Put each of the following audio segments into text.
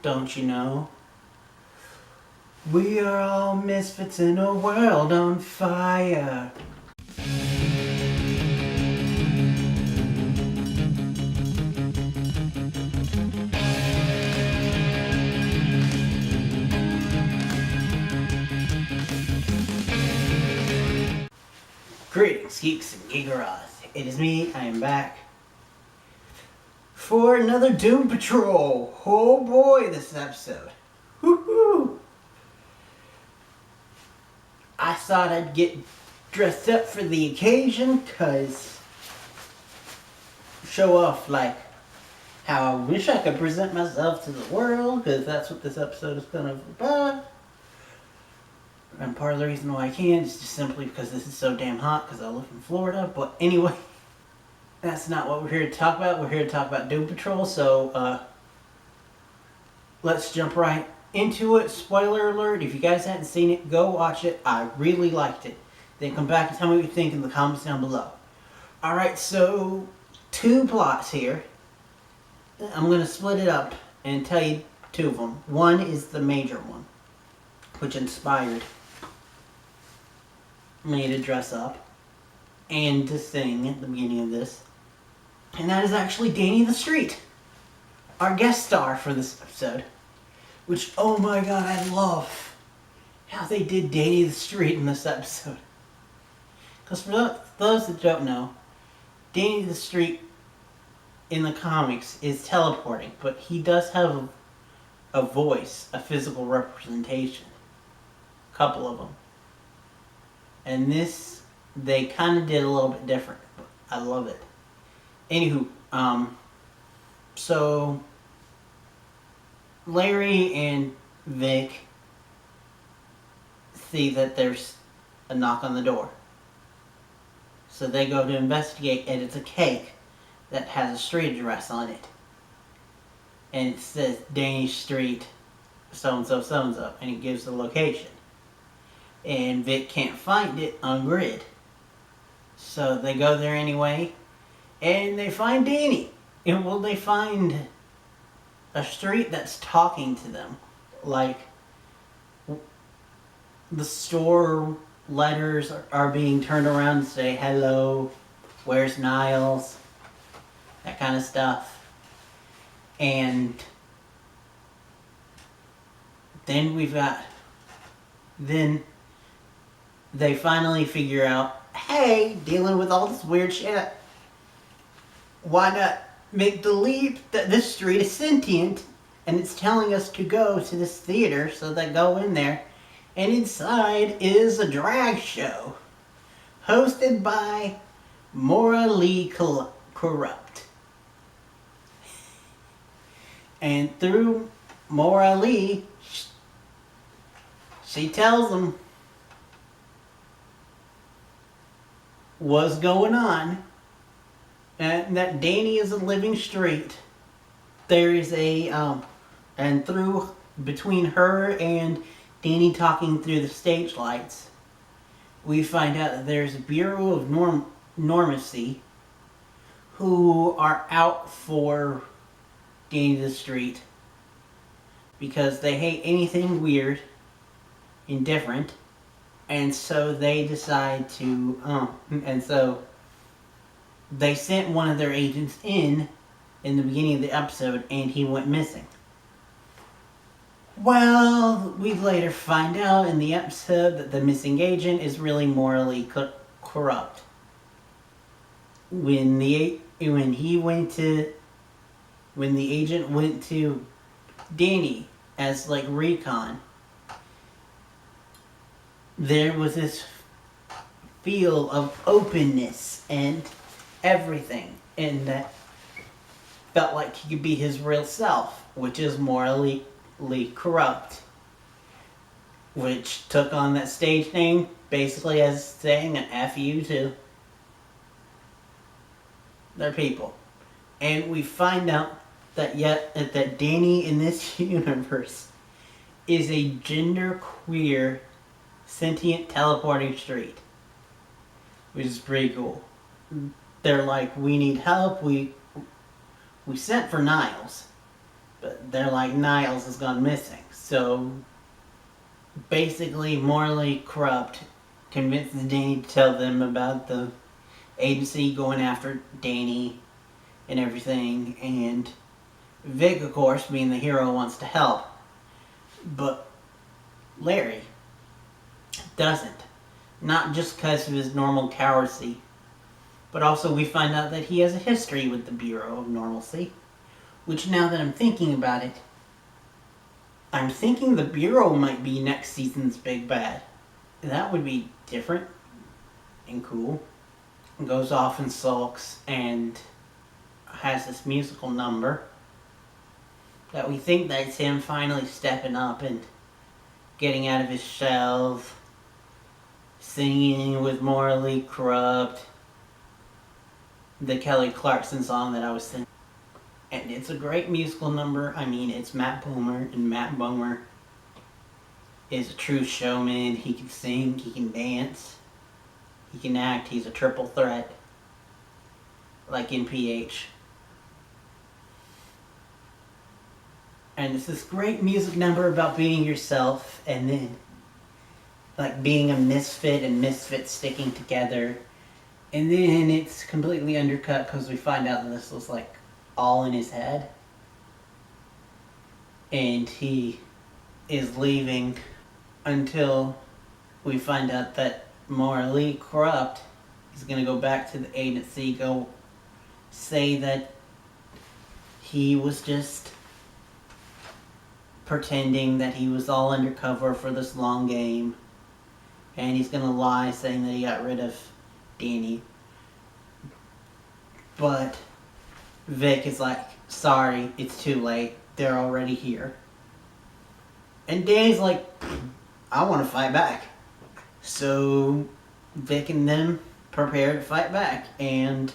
don't you know? We are all misfits in a world on fire. Greetings, geeks and geekeroth. It is me, I am back for another Doom Patrol. Oh boy, this episode. Woohoo! I thought I'd get dressed up for the occasion, cause show off like how I wish I could present myself to the world, cause that's what this episode is gonna be about. And part of the reason why I can't is just simply because this is so damn hot because I live in Florida. But anyway, that's not what we're here to talk about. We're here to talk about Doom Patrol. So let's jump right into it. Spoiler alert, if you guys hadn't seen it, go watch it. I really liked it. Then come back and tell me what you think in the comments down below. Alright, so 2 plots here. I'm going to split it up and tell you 2 of them. One is the major one, which inspired me to dress up and to sing at the beginning of this. And that is actually Dani the Street, our guest star for this episode. Which, oh my god, I love how they did Dani the Street in this episode. Because for those that don't know, Dani the Street in the comics is teleporting, but he does have a voice, a physical representation. A couple of them. And this, they kind of did a little bit different, but I love it. Anywho, so Larry and Vic see that there's a knock on the door. So they go to investigate, and it's a cake that has a street address on it. And it says Danish Street, so-and-so, so-and-so, and it gives the location. And Vic can't find it on grid. So they go there anyway, and they find Dani. And well, they find a street that's talking to them. Like, the store letters are being turned around to say, hello, where's Niles? That kind of stuff. And then then they finally figure out, hey, dealing with all this weird shit, why not make the leap that this street is sentient and it's telling us to go to this theater. So they go in there, and inside is a drag show hosted by Morally Corrupt. And through Morally, she tells them what's going on, and that Dani is a living street. There is and through, between her and Dani talking through the stage lights, we find out that there's a Bureau of Normacy who are out for Dani the Street because they hate anything weird and different. And so they decide to, and so they sent one of their agents in the beginning of the episode, and he went missing. Well, we later find out in the episode that the missing agent is really morally corrupt. When the agent went to Dani as like recon, there was this feel of openness and everything, and that felt like he could be his real self, which is morally corrupt, which took on that stage name basically as saying an F you to their people. And we find out that that Dani in this universe is a genderqueer sentient teleporting street, which is pretty cool. They're like, we need help, we sent for Niles, But they're like, Niles has gone missing. So basically, morally corrupt convinces Danny to tell them about the agency going after Danny and everything. And Vic, of course, being the hero, wants to help. But Larry doesn't. Not just because of his normal cowardice, but also we find out that he has a history with the Bureau of Normalcy. Which, now that I'm thinking about it, I'm thinking the Bureau might be next season's big bad. That would be different and cool. Goes off and sulks and has this musical number that we think that's him finally stepping up and getting out of his shell, singing with Morally Corrupt, the Kelly Clarkson song that I was singing. And it's a great musical number. I mean, it's Matt Bomer, and Matt Bomer is a true showman. He can sing, he can dance, he can act. He's a triple threat, like in PH. And it's this great music number about being yourself, and then like being a misfit and misfits sticking together. And then it's completely undercut because we find out that this was like all in his head. And he is leaving until we find out that Morally Corrupt is going to go back to the agency, go say that he was just pretending that he was all undercover for this long game. And he's going to lie saying that he got rid of Danny. But Vic is like, sorry, it's too late. They're already here. And Danny's like, I want to fight back. So Vic and them prepare to fight back. And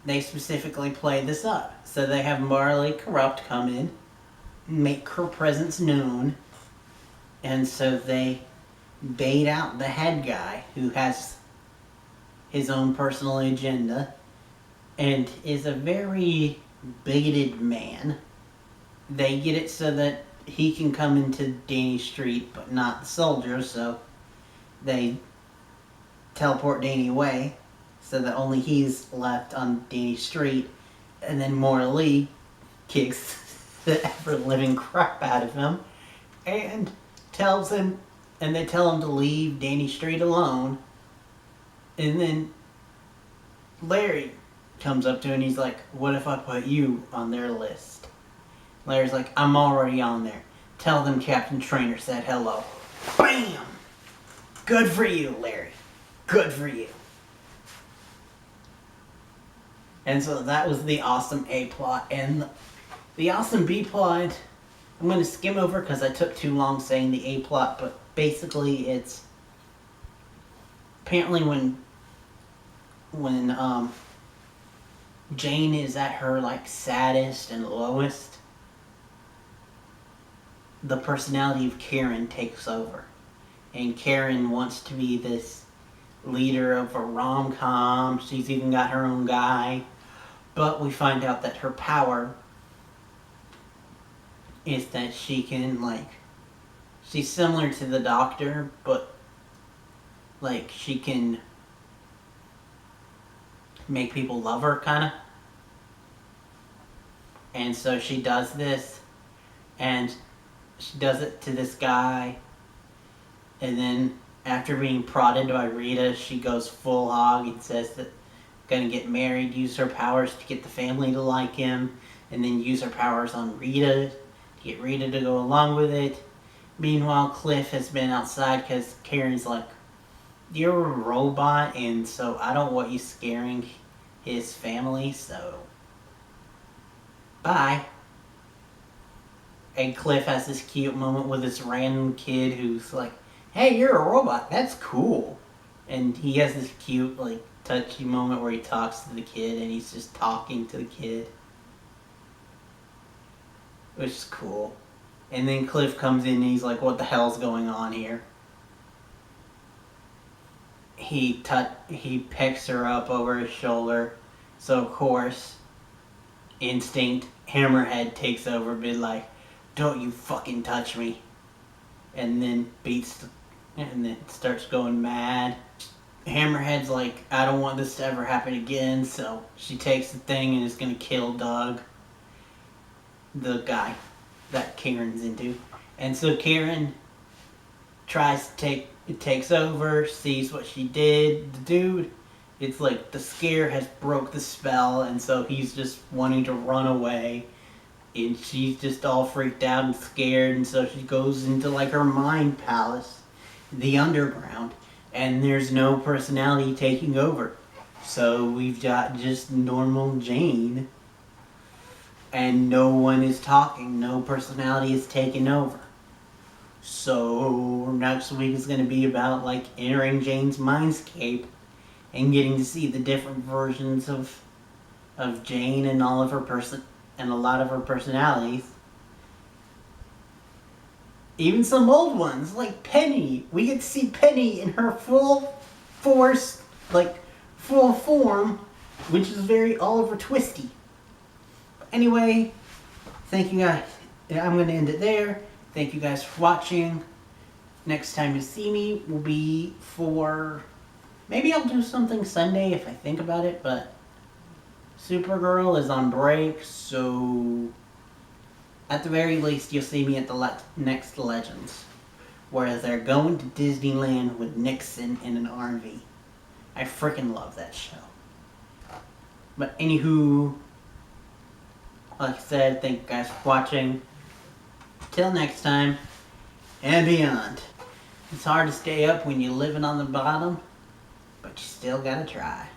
they specifically play this up. So they have Morally Corrupt come in, make her presence known. And so they bait out the head guy who has his own personal agenda and is a very bigoted man. They get it so that he can come into Danish Street but not the soldiers, so they teleport Danny away so that only he's left on Danish Street, and then Morally kicks the ever living crap out of him and tells him, and they tell him to leave Danish Street alone. And then Larry comes up to him and he's like, what if I put you on their list? Larry's like, I'm already on there. Tell them Captain Trainer said hello. BAM! Good for you, Larry. Good for you. And so that was the awesome A plot. And the awesome B plot, I'm going to skim over because I took too long saying the A plot, but basically it's apparently when Jane is at her like saddest and lowest, the personality of Karen takes over. And Karen wants to be this leader of a rom-com. She's even got her own guy. But we find out that her power is that she can, like, she's similar to the Doctor, but like she can make people love her, kind of. And so she does this, and she does it to this guy, and then after being prodded by Rita, she goes full hog and says that gonna get married, use her powers to get the family to like him, and then use her powers on Rita to get Rita to go along with it. Meanwhile, Cliff has been outside because Karen's like, you're a robot, and so I don't want you scaring his family, so bye. And Cliff has this cute moment with this random kid who's like, hey, you're a robot, that's cool. And he has this cute, like, touchy moment where he talks to the kid and he's just talking to the kid, which is cool. And then Cliff comes in and he's like, what the hell's going on here? He picks her up over his shoulder, so of course instinct, Hammerhead takes over, be like, "Don't you fucking touch me," and then and then starts going mad. Hammerhead's like, "I don't want this to ever happen again," so she takes the thing and is gonna kill Doug, the guy that Karen's into. And so Karen takes over, sees what she did. The dude, it's like the scare has broke the spell, and so he's just wanting to run away. And she's just all freaked out and scared, and so she goes into like her mind palace, the underground, and there's no personality taking over. So we've got just normal Jane, and no one is talking, no personality is taking over. So next week is going to be about like entering Jane's mindscape and getting to see the different versions of Jane and all of her and a lot of her personalities. Even some old ones like Penny. We get to see Penny in her full force, like full form, which is very Oliver Twisty. Anyway, thank you guys. I'm going to end it there. Thank you guys for watching. Next time you see me will be for... Maybe I'll do something Sunday if I think about it, but Supergirl is on break, so at the very least you'll see me at the next Legends, where they're going to Disneyland with Nixon in an RV. I freaking love that show. But anywho, like I said, thank you guys for watching. Till next time, and beyond. It's hard to stay up when you're living on the bottom, but you still gotta try.